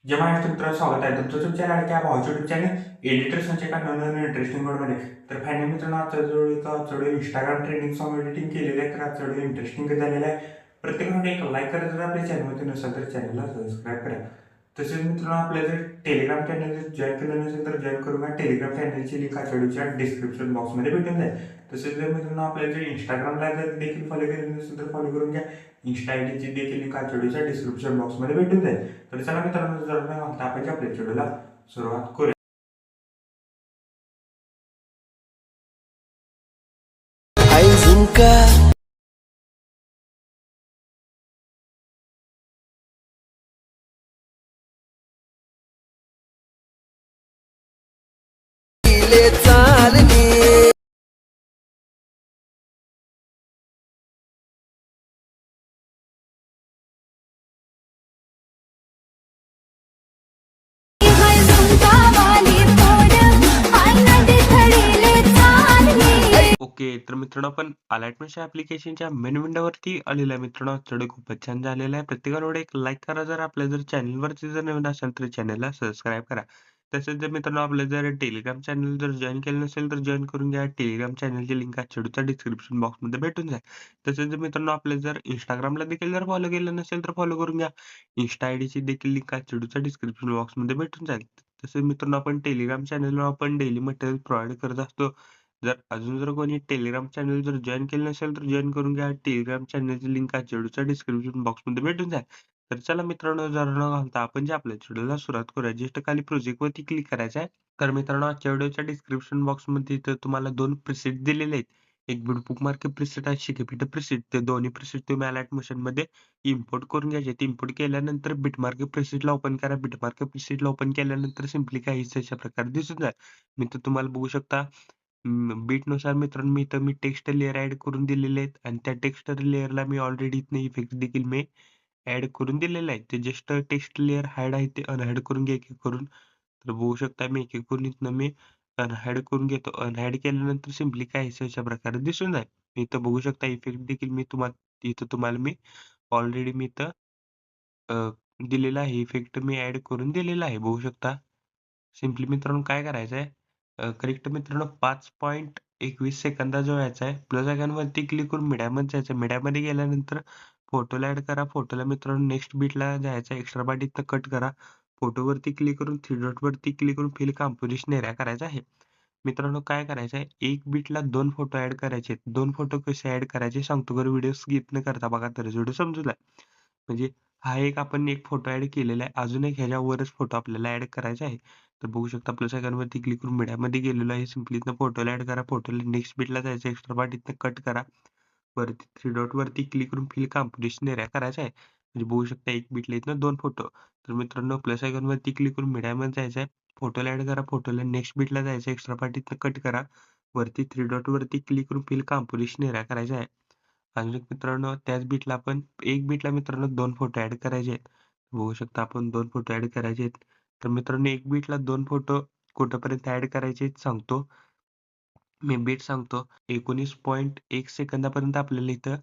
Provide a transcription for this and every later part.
जय महाराष्ट्र मित्रांनो, स्वागत आहे तुमचं तुमच्या लाडक्या भावाच्या युट्यूब चॅनल एडिटर संजय का नवीन इंटरेस्टिंग मध्ये. तर फायनली मित्रांनो, आजचा video Instagram trending song editing केलेलं आहे. तर आजचा व्हिडिओ इंटरेस्टिंग झालेला आहे. प्रत्येकाने एक लाईक करा, जर आपल्या चॅनलमध्ये नसेल तर चॅनलला सबस्क्राईब करा. तसेच मित्रांनो, आपल्या जर टेलिग्राम चॅनल जॉईन केलं नसेल तर जॉईन करून घ्या. टेलिग्राम चॅनलची लिंक आजच्या व्हिडिओच्या डिस्क्रिप्शन बॉक्समध्ये भेटून जाईल. तसेच जर मित्रांनो आपल्याला जर इंस्टाग्रामला जर देखील फॉलो केलं नसेल तर फॉलो करून घ्या. इंस्टा आयडीची देखील लिंक आजच्या व्हिडिओच्या डिस्क्रिप्शन बॉक्समध्ये भेटून जाईल. तर चला मित्रांनो, जर नाही म्हणता आपण आपल्या व्हिडिओला सुरुवात करूया. आई झुमका दिले चालली ओके, तर मित्रांनो आपण अलाइटमेंटच्या ऍप्लिकेशनच्या मेन विंडोवरती आलेला आहे. मित्रांनो चढ खूपच छान झालेला आहे. प्रत्येकाला एक लाईक करा, जर आपल्या जर चॅनलवरती जर नवीन असेल तर चॅनलला सबस्क्राईब करा. तसेच जर मित्रांनो आपल्या जर टेलिग्राम चॅनल जर जॉईन केलं नसेल तर जॉईन करून घ्या. टेलिग्राम चॅनलची लिंक चढूच्या डिस्क्रिप्शन बॉक्समध्ये भेटून जाईल. तसेच जर मित्रांनो आपल्या जर इंस्टाग्रामला देखील जर फॉलो केलं नसेल तर फॉलो करून घ्या. इंस्टा आयडीची देखील लिंक चढूच्या डिस्क्रिप्शन बॉक्समध्ये भेटून जाईल. तसेच मित्रांनो आपण टेलिग्राम चॅनलवर आपण डेली मटेरियल प्रोव्हाइड करत असतो. जर अजून जर कोणी टेलिग्राम चॅनल जर जॉईन केलं नसेल तर जॉईन करून घ्या. टेलिग्राम चॅनलची लिंक चॅनलच्या डिस्क्रिप्शन बॉक्समध्ये भेटून जाईल. तर चला मित्रांनो, जर न घालता आपण जे आपल्या व्हिडिओला सुरुवात करूया. जस्ट खाली प्रोजेक्टवरती क्लिक करायचं आहे. तर मित्रांनो, आजच्या व्हिडिओच्या डिस्क्रिप्शन बॉक्समध्ये इथं तुम्हाला 2 प्रिसेट दिलेले आहेत. एक बुकमार्क प्रिसेट आहे, शिकेफिट प्रिसेट. ते दोन्ही प्रिसेट तुम्ही अलाइट मोशनमध्ये इम्पोर्ट करून घ्यायचे. ते इम्पोर्ट केल्यानंतर बिटमार्क प्रिसेटला ओपन करा. बिटमार्क प्रिसेटला ओपन केल्यानंतर सिम्पली काहीच अशा प्रकारे दिसून जाईल. मित्र तुम्हाला बघू शकता बीटनुसार मित्रांनो मी टेक्स्ट लेयर ॲड करून दिलेले आहेत आणि त्या टेक्स्ट लेयरला मी ऑलरेडी इथनं इफेक्ट देखील मी ॲड करून दिलेले आहेत. ते जस्ट टेक्स्ट लेयर हाईड आहे ते अनहाईड करून घ्या एक-एक करून. तर बघू शकता मी एक-एक करून इथनं मी अनहाईड करून घेतो. अनहाईड केल्यानंतर सिम्पली काहीसं अशा प्रकारे दिसून जाईल. इथं बघू शकता इफेक्ट देखील तुम्हाला मी ऑलरेडी इथं अ, दिलेला आहे. इफेक्ट मी ॲड करून दिलेला आहे. बघू शकता. सिम्पली मित्रांनो काय करायचं आहे, करेक्ट मित्रांनो 5.21 सेकंदाचा व्हायचा आहे. प्लस आयकॉनवरती क्लिक करून मीडियामध्ये जायचं. मीडियामध्ये गेल्यानंतर फोटोला ॲड करा. फोटोला मित्रांनो नेक्स्ट बीटला जायचं आहे. एक्स्ट्रा पार्ट इथनं कट करा. फोटोवरती क्लिक करून थ्री डॉटवरती क्लिक करून फिल कंपोझिशन एरिया करायचा आहे. मित्रांनो काय करायचं आहे, एक बीटला 2 फोटो ॲड करायचे आहेत. 2 फोटो कसे ॲड करायचे सांगतो, बरं व्हिडिओ स्किप न करता बघा तरच व्हिडिओ समजून जाईल. म्हणजे हा आपण एक फोटो ॲड केलेला आहे. अजून एक ह्याच्यावरच फोटो आपल्याला ॲड करायचा आहे. तर बघू शकता प्लस आयकॉनवरती क्लिक करून मीडियामध्ये गेलेलो आहे. सिम्पली इथनं फोटोला ॲड करा. फोटोला नेक्स्ट बीटला जायचं. एक्स्ट्रा पार्ट इथनं कट करा. वरती थ्री डॉटवरती क्लिक करून फिल कंपोझिशन एरिया करायचा आहे. म्हणजे बघू शकता एक बीटला इथनं 2 फोटो. तर मित्रांनो प्लस आयकॉनवरती क्लिक करून मीडियामध्ये जायचं आहे. फोटोला ॲड करा. फोटोला नेक्स्ट बीटला जायचं. एक्स्ट्रा पार्ट इथनं कट करा. वरती थ्री डॉटवरती क्लिक करून फिल कंपोझिशन एरिया करायचा आहे. अजून एक मित्रांनो त्याच बीटला आपण एक बीटला मित्रांनो 2 फोटो ॲड करायचे आहेत. बघू शकता आपण 2 फोटो ॲड करायचे आहेत. तर मित्रांनो एक बीटला 2 फोटो कुठपर्यंत ॲड करायचे आहेत सांगतो. मी बीट सांगतो. 19.1 सेकंदापर्यंत आपल्याला इथं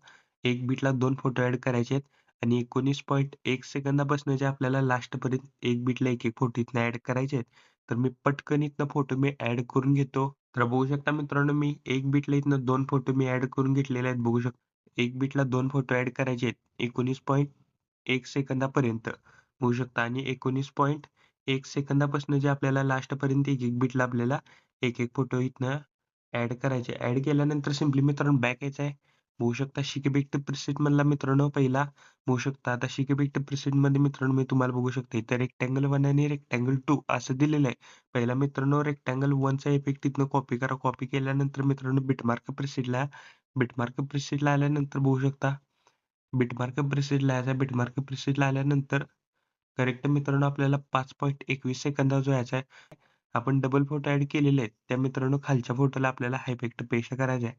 एक बीटला 2 फोटो ॲड करायचे आहेत आणि 19.1 सेकंदापासून जे आपल्याला लास्टपर्यंत एक बीटला एक फोटो इथनं ॲड करायचे आहेत. तर मी पटकन इथनं फोटो मी ॲड करून घेतो. तर बघू शकता मित्रांनो मी एक बीटला इथनं 2 फोटो मी ॲड करून घेतलेले आहेत. बघू शकता. एक बीटला 2 फोटो ॲड करायचे आहेत. 19.1 सेकंदापर्यंत होऊ शकतं आणि 19.1 सेकंदापासून जे आपल्याला लास्टपर्यंत एक बीटला आपल्याला एक फोटो इथनं ॲड करायचे. ॲड केल्यानंतर सिम्पली मित्रांनो बॅक यायचं आहे. बघू शकता शिकेबिक्ट प्रिसेट मधला मित्रांनो पहिला बघू शकता. आता शिकेबिक्ट प्रिसेटमध्ये मित्रांनो मी तुम्हाला बघू शकता इथं रेक्टेंगल 1 आणि रेक्टेंगल 2 असं दिलेलं आहे. पहिला मित्रांनो रेक्टेंगल 1 चा इफेक्ट इथनं कॉपी करा. कॉपी केल्यानंतर मित्रांनो बिटमार्क प्रिसेटला आल्यानंतर बघू शकता. बिटमार्क प्रिसेटला यायचा. बिटमार्क प्रिसेटला आल्यानंतर करेक्ट मित्रांनो आपल्याला 5.21 सेकंदाचा यायचा आहे. आपण डबल फोटो ॲड केलेले आहेत. त्या मित्रांनो खालच्या फोटोला आपल्याला हा इफेक्ट पेस्ट करायचा आहे.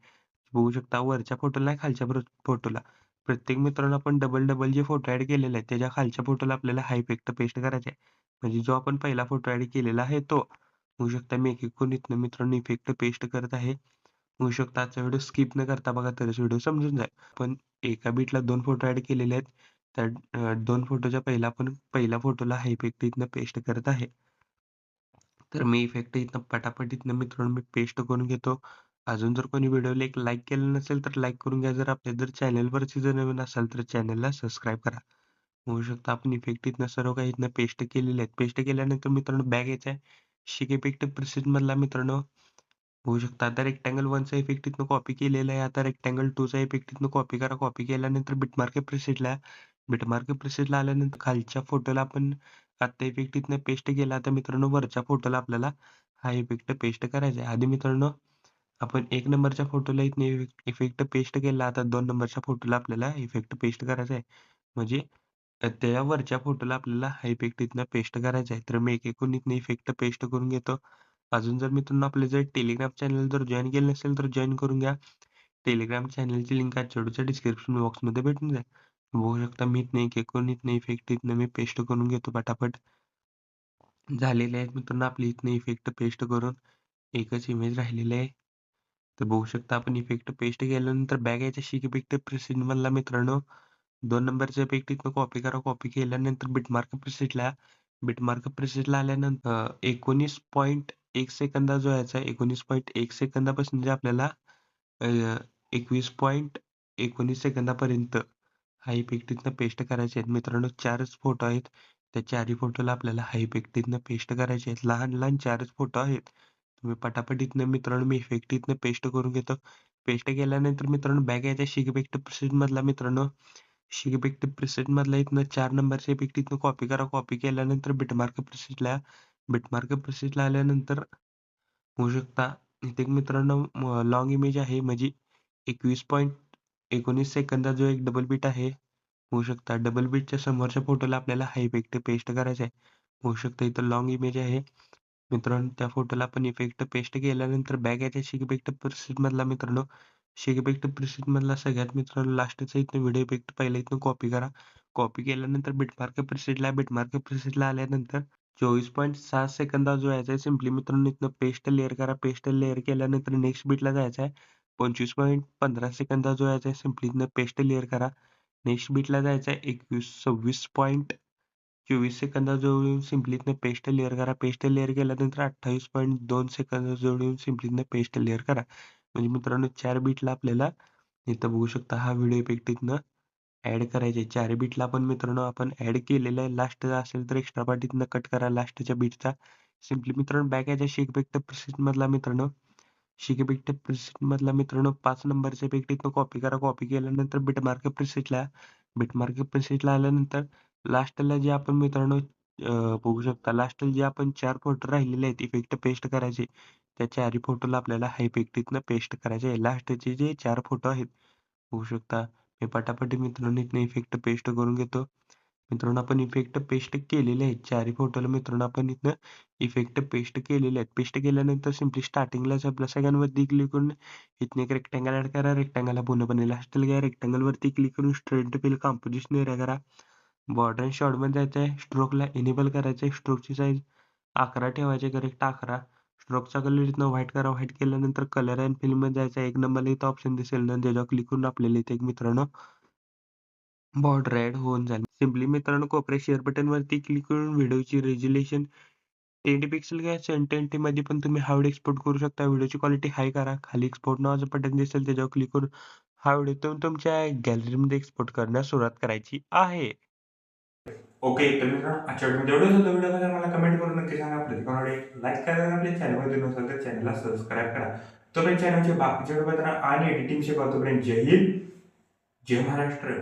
बघू शकता वरच्या फोटोला नाही खालच्या फोटोला. प्रत्येक मित्रांनो आपण डबल जे फोटो ॲड केलेले आहेत त्याच्या खालच्या फोटोला आपल्याला हा इफेक्ट पेस्ट करायचा आहे. म्हणजे जो आपण पहिला फोटो ॲड केलेला आहे तो. बघू शकता मी एक-एक करून इथनं मित्रांनो इफेक्ट पेस्ट करत आहे. बघू शकता आजचा व्हिडिओ स्किप न करता बघा तरच व्हिडिओ समजून जाईल. आपण एका बीटला 2 फोटो ॲड केलेले आहेत. त्या 2 फोटोच्या पहिल्या फोटोला हा इफेक्ट इथनं पेस्ट करत आहे. तर मी इफेक्ट इथनं पटापट इथनं मित्रांनो मी पेस्ट करून घेतो. अजून जर कोणी व्हिडिओला एक लाईक केलं नसेल तर लाईक करून घ्या. जर आपल्या चॅनलवरती जर नवीन असाल तर चॅनलला सबस्क्राईब करा. होऊ शकतं आपण इफेक्ट इथनं सर्व काही इथनं पेस्ट केलेले आहेत. पेस्ट केल्यानंतर मित्रांनो बॅक यायचा आहे. शिक इफेक्ट प्रिसिजनमधला मित्रांनो होऊ शकतं. आता रेक्टेंगल 1 चा इफेक्ट इथनं कॉपी केलेला आहे. आता रेक्टेंगल 2 चा इफेक्ट इथनं कॉपी करा. कॉपी केल्यानंतर बिटमार्क प्रिसेटला आल्यानंतर खालच्या फोटोला आपण आता इफेक्ट इथनं पेस्ट केला. आता मित्रांनो वरच्या फोटोला आपल्याला हा इफेक्ट पेस्ट करायचा आहे. आधी मित्रांनो आपण 1 नंबरच्या फोटोला इथनं इफेक्ट पेस्ट केला. आता 2 नंबरच्या फोटोला आपल्याला इफेक्ट पेस्ट करायचा आहे. म्हणजे त्या वरच्या फोटोला आपल्याला हा इफेक्ट इथनं पेस्ट करायचा आहे. तर मी एक एकूण इथनं इफेक्ट पेस्ट करून घेतो. अजून जर मित्रांनो आपले जर टेलिग्राम चॅनल जर जॉइन केलं नसेल तर जॉइन करून घ्या. टेलिग्राम चॅनलची लिंक आजच्या व्हिडिओच्या डिस्क्रिप्शन बॉक्समध्ये भेटून जाईल. बघू शकता मी इथनं एक एकूण इथनं इफेक्ट इथनं मी पेस्ट करून घेतो पटापट. झालेले आहेत मित्रांनो आपली इथनं इफेक्ट पेस्ट करून एकच इमेज राहिलेली आहे. तर बघू शकता आपण इफेक्ट पेस्ट केल्यानंतर बॅक यायच्या शिक इफेक्ट प्रिसिजनमधला मित्रांनो 2 नंबरचा इफेक्ट इथनं कॉपी करा. कॉपी केल्यानंतर बिटमार्क प्रिसेटला आल्यानंतर 19.1 सेकंदा जो यायचा 19.1 सेकंदापासून जे आपल्याला 21.19 सेकंदापर्यंत हा इफेक्ट इथनं पेस्ट करायचे आहेत. मित्रांनो 4च फोटो आहेत. त्या 4ही फोटोला आपल्याला हा इफेक्ट इथनं पेस्ट करायचे आहेत. लहान-लहान 4च फोटो आहेत. तुम्ही पटापट इथनं मित्रांनो मी इफेक्ट इथनं पेस्ट करून घेतो. पेस्ट केल्यानंतर मित्रांनो बॅक यायच्या शिक इफेक्ट प्रिसेटमधला मित्रांनो शिक इफेक्ट प्रिसेटमधला इथनं 4 नंबरचा इफेक्ट इथनं कॉपी करा. कॉपी केल्यानंतर बिटमार्क प्रिसेटला आल्यानंतर होऊ शकता इथे एक मित्रांनो लॉंग इमेज आहे म्हणजे 21.19 सेकंदा जो एक डबल बीट आहे. होऊ शकता डबल बीटच्या समोरच्या फोटोला आपल्याला हा इफेक्ट पेस्ट करायचा आहे. होऊ शकतं इथं लॉंग इमेज आहे. मित्रांनो त्या फोटोला आपण इफेक्ट पेस्ट केल्यानंतर बॅक यायच्या शिक इफेक्ट प्रिसेटमधला मित्रांनो शिक इफेक्ट प्रिसेटमधला सगळ्यात मित्रांनो लास्टचा इथनं व्हिडिओ इफेक्ट पहिला इथनं कॉपी करा. कॉपी केल्यानंतर बिटमार्क प्रिसेटला आल्यानंतर 24.6 सेकंदा जो यायचा आहे सिम्पली मित्रांनो इथनं पेस्ट लेयर करा. पेस्ट लेयर केल्यानंतर नेक्स्ट बीटला जायचं आहे. 25.15 सेकंदा जो यायचा आहे सिम्पली इथनं पेस्ट लेयर करा. नेक्स्ट बीटला जायचं आहे 26.24 सेकंदाजवळ येऊन सिम्पली इथनं पेस्ट लेयर करा. पेस्ट लेयर केल्यानंतर 28.2 सेकंदाजवळ येऊन सिम्पली इथनं पेस्ट लेयर करा. म्हणजे मित्रांनो 4 बीटला आपल्याला इथं बघू शकता हा व्हिडिओ इफेक्ट इथनं ऍड करायचे. 4 बीटला आपण मित्रांनो आपण ऍड केलेला आहे. लास्टचा असेल तर एक्स्ट्रा पार्ट इथनं कट करा लास्टच्या बीटचा. सिम्पली मित्रांनो बॅक यायच्या शिक इफेक्ट प्रिसेटमधला मित्रांनो शिक इफेक्ट प्रिसेटमधला मित्रांनो 5 नंबरचा इफेक्ट इथनं कॉपी करा. कॉपी केल्यानंतर बिटमार्क प्रिसेटला आल्यानंतर लास्टला जे आपण मित्रांनो बघू शकता लास्टला जे आपण 4 फोटो राहिलेले आहेत इफेक्ट पेस्ट करायचे. त्या 4ही फोटोला आपल्याला हा इफेक्ट इथनं पेस्ट करायचे आहे. लास्टचे जे 4 फोटो आहेत बघू शकता मी पटापट मित्रांनो इथनं इफेक्ट पेस्ट करून घेतो. मित्रांनो आपण इफेक्ट पेस्ट केलेले आहेत. 4ही फोटोला मित्रांनो आपण इथनं इफेक्ट पेस्ट केलेले आहेत. पेस्ट केल्यानंतर सिम्पली स्टार्टिंगलाच आपल्या सगळ्यांवरती क्लिक करून इथनं एक रेक्टँगल ऍड करा. रेक्टँगलला पूर्णपणे लास्टला घ्या. रेक्टँगलवरती क्लिक करून straight to fill composition area करा. बॉर्डर अँड शॉर्टमध्ये जायचं आहे. स्ट्रोकला इनेबल करायचं आहे. स्ट्रोकची साईज 11 ठेवायची करेक्ट 11. स्ट्रोकचा कलर इथनं व्हाईट करा. व्हाईट केल्यानंतर कलर अँड फिलमध्ये जायचं आहे. 1 नंबरला इथं ऑप्शन दिसेल ना त्याच्यावर क्लिक करून आपल्याला इथे एक मित्रांनो बॉर्डर ऍड होऊन जाईल. सिम्पली मित्रांनो कोपऱ्या शेअर बटन वरती क्लिक करून व्हिडिओची रेझोल्यूशन 10 पिक्सल घ्या. 1080 मध्ये पण तुम्ही हा व्हिडिओ एक्सपोर्ट करू शकता. व्हिडिओची क्वालिटी हाय करा. खाली एक्सपोर्ट नावाचं बटन दिसेल त्याच्यावर क्लिक करून हा व्हिडिओ तुमच्या गॅलरीमध्ये एक्सपोर्ट करण्यास सुरुवात करायची आहे. ओके तर मित्रांनो आजच्या व्हिडिओ एवढंच होतं. व्हिडिओ बद्दल मला कमेंट करून नक्की सांगा. प्रतिकोणाकडे लाईक करा आणि आपल्या चॅनलमध्ये नसेल तर चॅनलला सबस्क्राईब करा. तोपर्यंत चॅनलचे बाकीचे व्हिडिओ आणि एडिटिंग शिकवा. तोपर्यंत जय हिंद जय महाराष्ट्र.